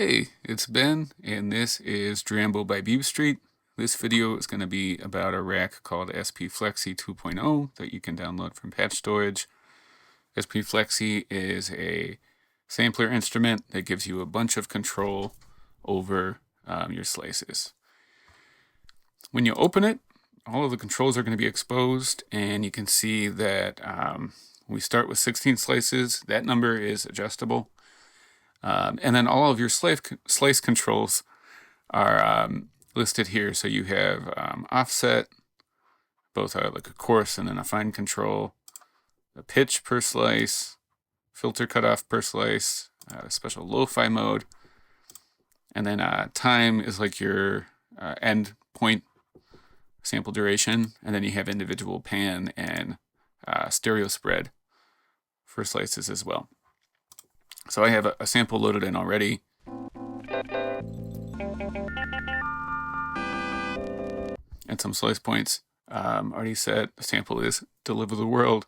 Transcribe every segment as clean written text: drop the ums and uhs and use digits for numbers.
Hey, it's Ben, and this is Drambo by Beeb Street. This video is going to be about a rack called SP Flexi 2.0 that you can download from patch storage. SP Flexi is a sampler instrument that gives you a bunch of control over your slices. When you open it, all of the controls are going to be exposed, and you can see that we start with 16 slices. That number is adjustable. And then all of your slice controls are listed here. So you have offset, both like a coarse and then a fine control, a pitch per slice, filter cutoff per slice, special lo-fi mode, and then time is like your end point sample duration, and then you have individual pan and stereo spread for slices as well. So I have a sample loaded in already. And some slice points already set. The sample is Deliver the World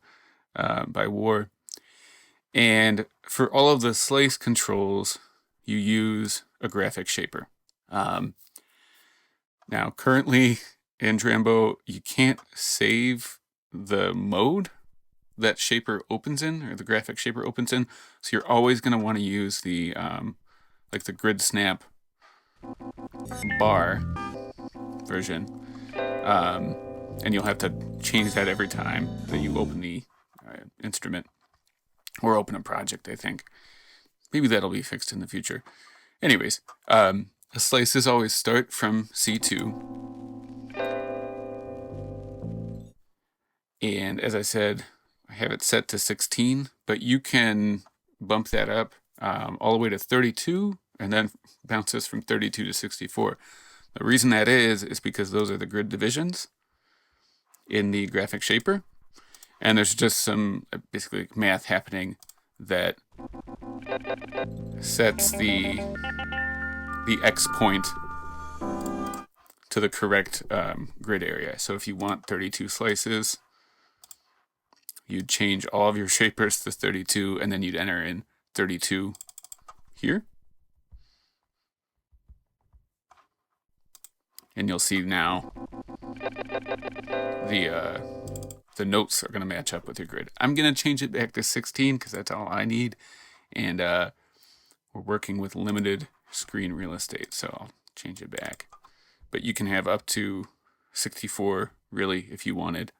by War. And for all of the slice controls, you use a graphic shaper. Now, currently in Drambo, you can't save the mode that shaper opens in, or the graphic shaper opens in, so you're always going to want to use the like the grid snap bar version, and you'll have to change that every time that you open the instrument or open a project. I think maybe that'll be fixed in the future. Anyways, the slices always start from C2, and as I said, I have it set to 16, but you can bump that up all the way to 32 and then bounces from 32 to 64. The reason that is because those are the grid divisions in the graphic shaper, and there's just some basically math happening that sets the X point to the correct grid area. So if you want 32 slices, you'd change all of your shapers to 32, and then you'd enter in 32 here. And you'll see now the notes are going to match up with your grid. I'm going to change it back to 16 because that's all I need. And we're working with limited screen real estate, so I'll change it back. But you can have up to 64, really, if you wanted.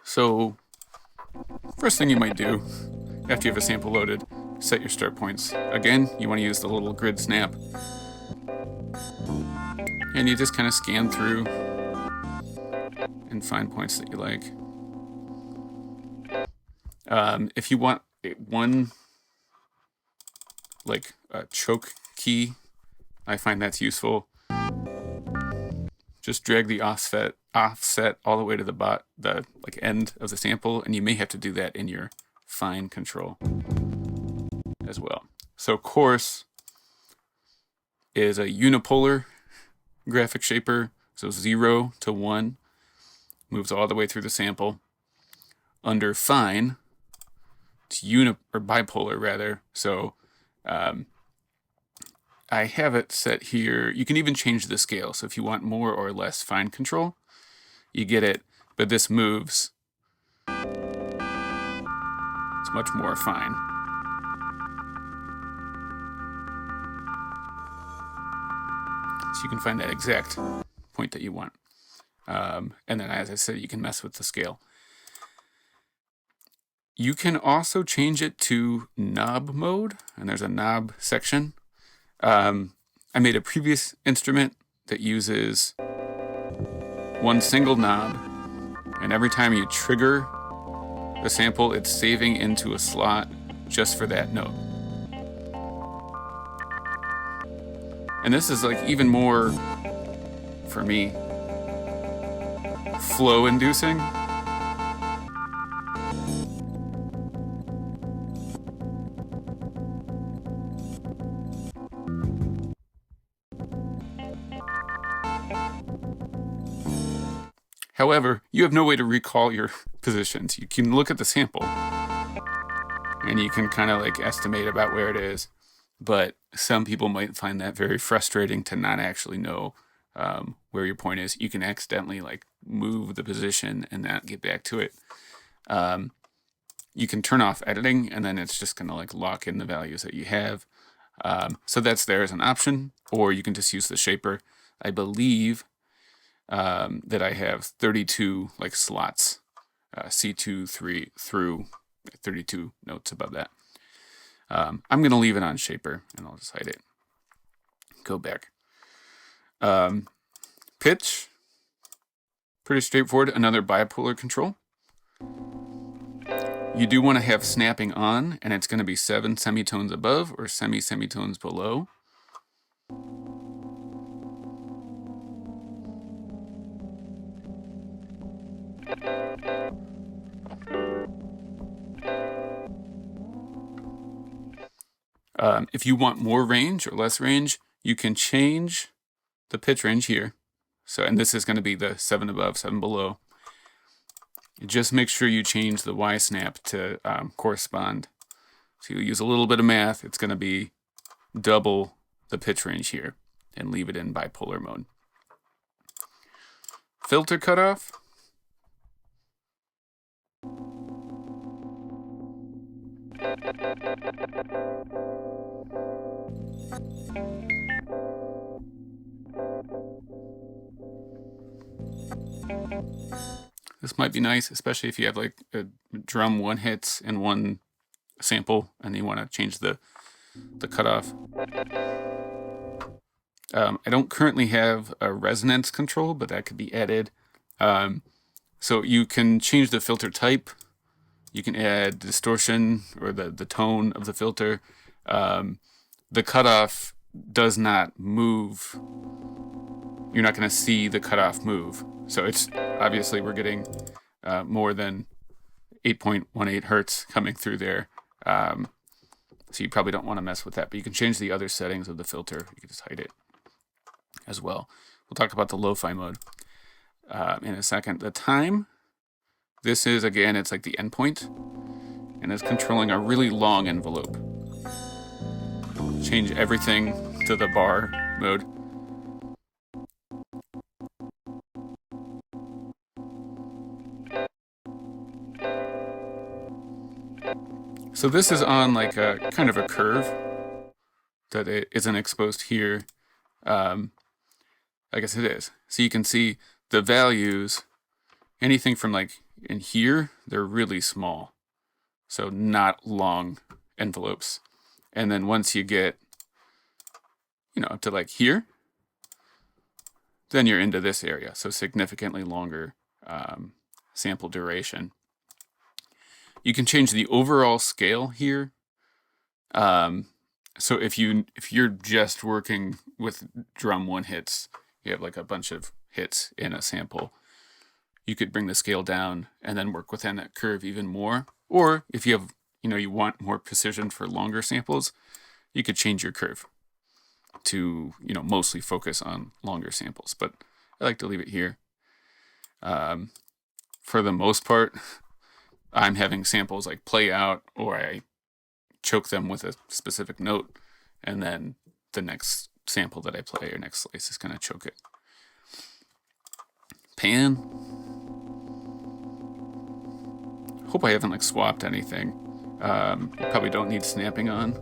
So, first thing you might do, after you have a sample loaded, set your start points. Again, you want to use the little grid snap. And you just kind of scan through and find points that you like. If you want one, like a choke key, I find that's useful. Just drag the offset all the way to the end of the sample, and you may have to do that in your fine control as well. So coarse is a unipolar graphic shaper, so 0 to 1 moves all the way through the sample. Under fine, it's bipolar rather. So I have it set here. You can even change the scale. So if you want more or less fine control, you get it, but this moves. It's much more fine. So you can find that exact point that you want. And then, as I said, you can mess with the scale. You can also change it to knob mode, and there's a knob section. I made a previous instrument that uses one single knob, and every time you trigger the sample, it's saving into a slot just for that note. And this is like even more, for me, flow inducing. However, you have no way to recall your positions. You can look at the sample and you can kind of like estimate about where it is. but some people might find that very frustrating to not actually know where your point is. You can accidentally like move the position and not get back to it. You can turn off editing, and then it's just going to like lock in the values that you have. So that's there as an option, or you can just use the shaper. I believe that I have 32 like slots, C2, 3 through 32 notes above that. I'm going to leave it on shaper, and I'll just hide it. Go back. Pitch, pretty straightforward. Another bipolar control. You do want to have snapping on, and it's going to be 7 semitones above or semitones below. If you want more range or less range, you can change the pitch range here. So, and this is going to be the 7 above, 7 below. Just make sure you change the Y snap to correspond. So you use a little bit of math. It's going to be double the pitch range here, and leave it in bipolar mode. Filter cutoff. This might be nice, especially if you have like a drum 1 hits and 1 sample, and you want to change the cutoff. I don't currently have a resonance control, but that could be added. So you can change the filter type. You can add distortion or the tone of the filter. The cutoff does not move. You're not going to see the cutoff move. So it's obviously we're getting more than 8.18 hertz coming through there. So you probably don't want to mess with that, but you can change the other settings of the filter. You can just hide it as well. We'll talk about the lo-fi mode in a second. The time, this is, again, it's like the endpoint, and it's controlling a really long envelope. Change everything to the bar mode. So this is on like a kind of a curve that it isn't exposed here. I guess it is. So you can see the values, anything from like in here, they're really small. So not long envelopes. And then once you get, up to like here, then you're into this area. So significantly longer sample duration. You can change the overall scale here. So if you're just working with drum 1 hits, you have like a bunch of hits in a sample, you could bring the scale down and then work within that curve even more. Or if you have, you want more precision for longer samples, you could change your curve to, mostly focus on longer samples. But I like to leave it here. For the most part, I'm having samples like play out, or I choke them with a specific note, and then the next sample that I play or next slice is going to choke it. Pan. Hope I haven't like swapped anything. You probably don't need snapping on,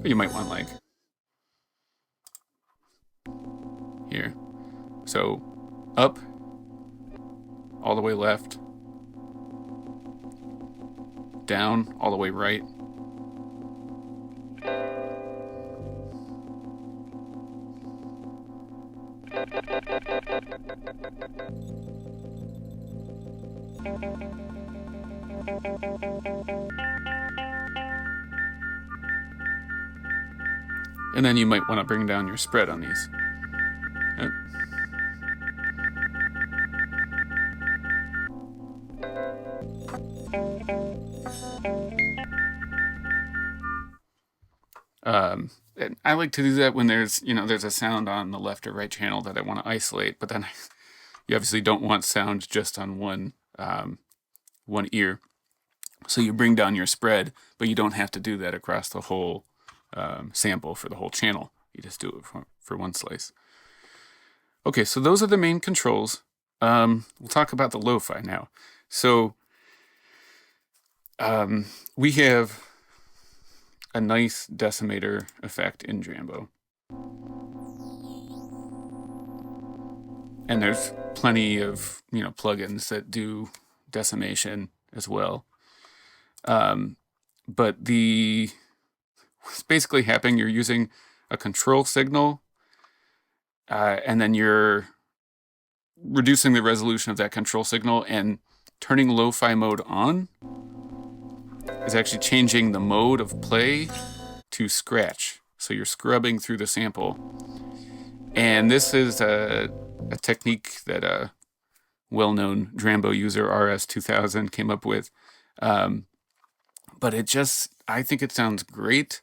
but you might want like here. So up, all the way left, down, all the way right. And then you might want to bring down your spread on these. And I like to do that when there's a sound on the left or right channel that I want to isolate, but then you obviously don't want sound just on one ear. So you bring down your spread, but you don't have to do that across the whole sample for the whole channel. You just do it for one slice. Okay, so those are the main controls. We'll talk about the lo-fi now. So we have a nice decimator effect in Drambo. And there's plenty of, plugins that do decimation as well. But what's basically happening, you're using a control signal, and then you're reducing the resolution of that control signal, and turning lo-fi mode on is actually changing the mode of play to scratch. So you're scrubbing through the sample. And this is a technique that a well-known Drambo user, RS2000, came up with. But I think it sounds great.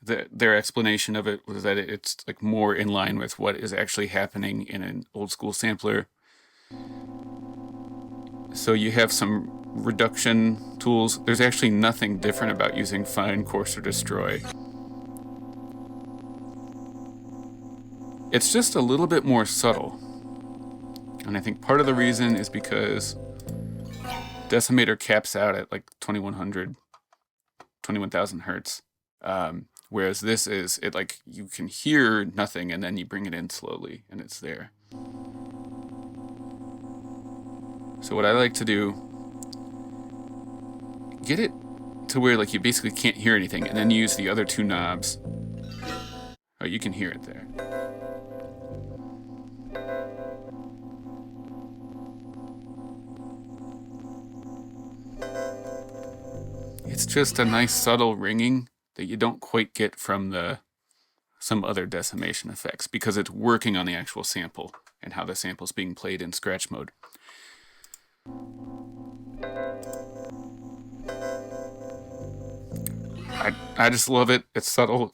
Their explanation of it was that it's like more in line with what is actually happening in an old school sampler. So you have some reduction tools. There's actually nothing different about using find, coarse, or destroy. It's just a little bit more subtle. And I think part of the reason is because decimator caps out at like 21,000 hertz. Whereas this is, you can hear nothing and then you bring it in slowly and it's there. So what I like to do, get it to where you basically can't hear anything, and then use the other two knobs. Oh, you can hear it there. It's just a nice subtle ringing that you don't quite get from some other decimation effects, because it's working on the actual sample and how the sample's being played in scratch mode. I just love it. It's subtle.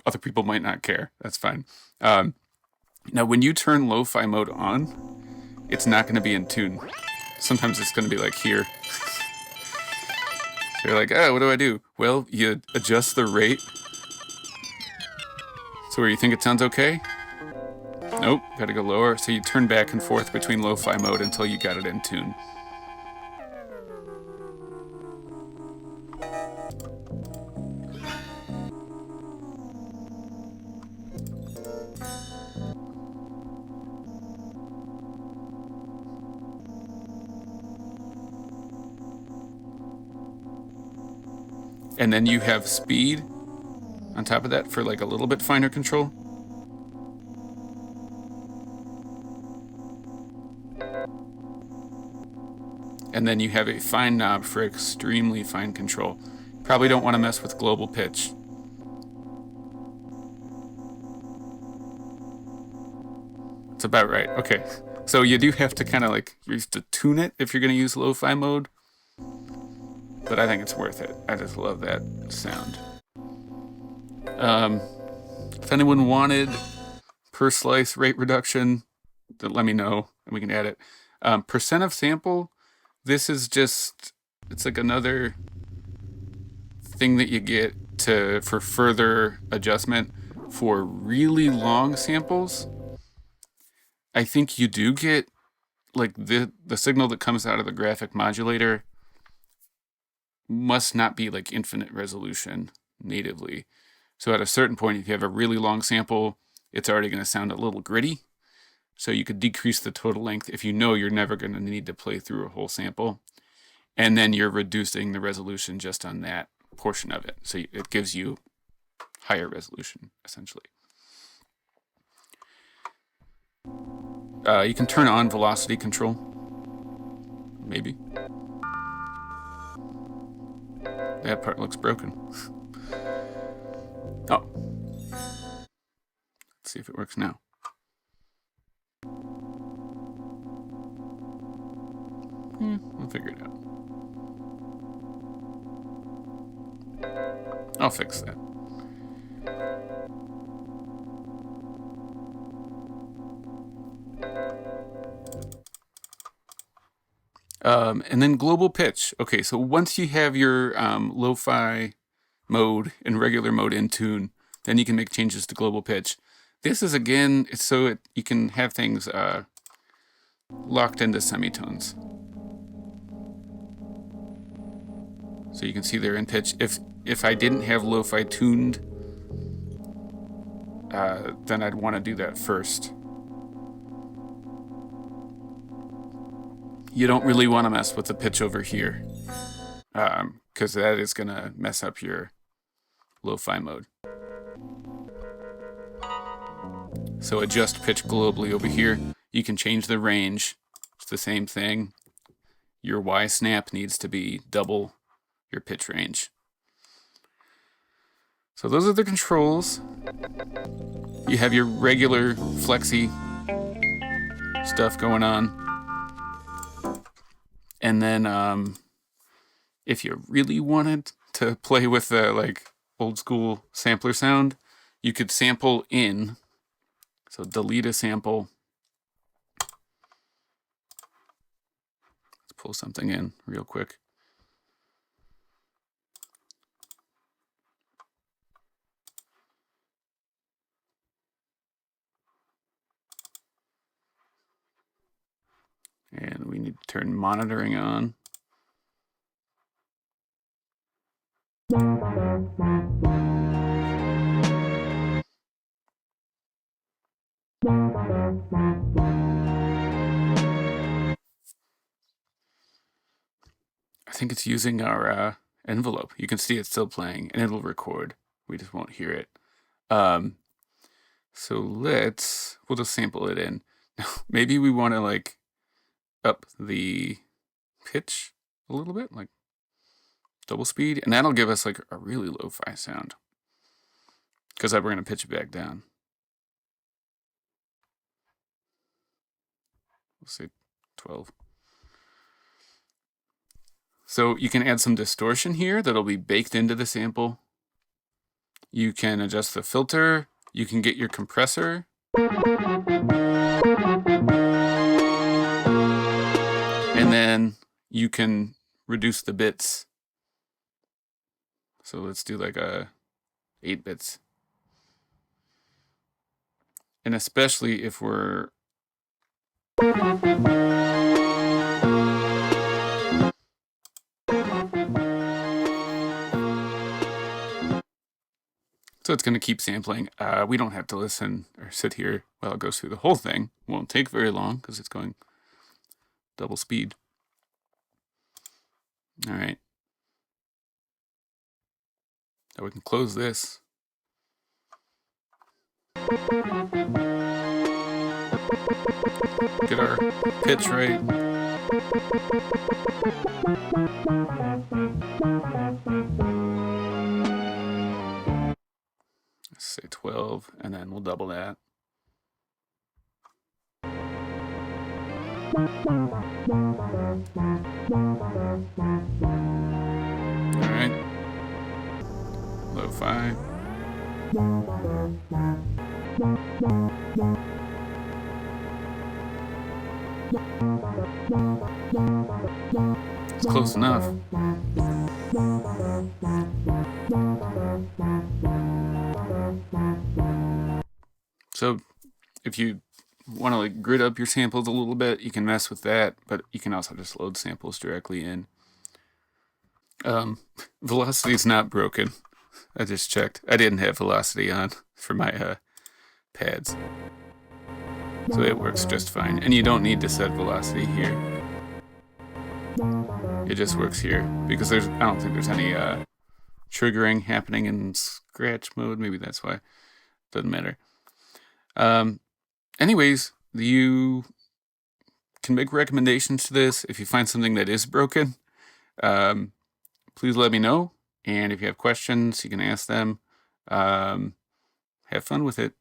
Other people might not care. That's fine. Now, when you turn lo-fi mode on, it's not going to be in tune. Sometimes it's going to be like here. So you're like, oh, what do I do? Well, you adjust the rate. So where you think it sounds okay? Nope, gotta go lower. So you turn back and forth between lo-fi mode until you got it in tune. And then you have speed on top of that for a little bit finer control. And then you have a fine knob for extremely fine control. Probably don't want to mess with global pitch. That's about right. Okay, so you do have to kind of you have to tune it if you're going to use lo-fi mode. But I think it's worth it. I just love that sound. If anyone wanted per slice rate reduction, then let me know and we can add it. Percent of sample, this is just, it's another thing that you get for further adjustment for really long samples. I think you do get the signal that comes out of the graphic modulator must not be infinite resolution natively. So at a certain point, if you have a really long sample, it's already going to sound a little gritty. So you could decrease the total length if you know you're never going to need to play through a whole sample. And then you're reducing the resolution just on that portion of it. So it gives you higher resolution, essentially. You can turn on velocity control. Maybe. That part looks broken. Oh. Let's see if it works now. We'll figure it out. I'll fix that. And then global pitch. Okay, so once you have your lo-fi mode and regular mode in tune. Then you can make changes to global pitch. This is, again, it's so you can have things locked into semitones. So you can see they're in pitch. If I didn't have lo-fi tuned, then I'd want to do that first. You don't really want to mess with the pitch over here, because that is going to mess up your lo-fi mode. So adjust pitch globally over here. You can change the range. It's the same thing. Your Y snap needs to be double your pitch range. So those are the controls. You have your regular Flexi stuff going on. And then if you really wanted to play with the like old school sampler sound, you could sample in. So delete a sample. Let's pull something in real quick. And we need to turn monitoring on. I think it's using our envelope. You can see it's still playing, and it'll record. We just won't hear it. So we'll just sample it in. Now, maybe we want to like up the pitch a little bit, like double speed, and that'll give us like a really lo-fi sound, because we're going to pitch it back down. We'll say 12. So you can add some distortion here that'll be baked into the sample. You can adjust the filter. You can get your compressor. And then you can reduce the bits. So let's do like 8 bits. And especially if we're so it's going to keep sampling. We don't have to listen or sit here while it goes through the whole thing. It won't take very long because it's going double speed. All right. Now we can close this. Get our pitch right. Let's say 12, and then we'll double that. All right. Lo-fi. It's close enough. So if you want to like grid up your samples a little bit, you can mess with that, but you can also just load samples directly in. Velocity is not broken. I just checked. I didn't have velocity on for my pads. So it works just fine. And you don't need to set velocity here. It just works here because I don't think there's any triggering happening in scratch mode. Maybe that's why. Doesn't matter. Anyways, you can make recommendations to this. If you find something that is broken, please let me know. And if you have questions, you can ask them. Have fun with it.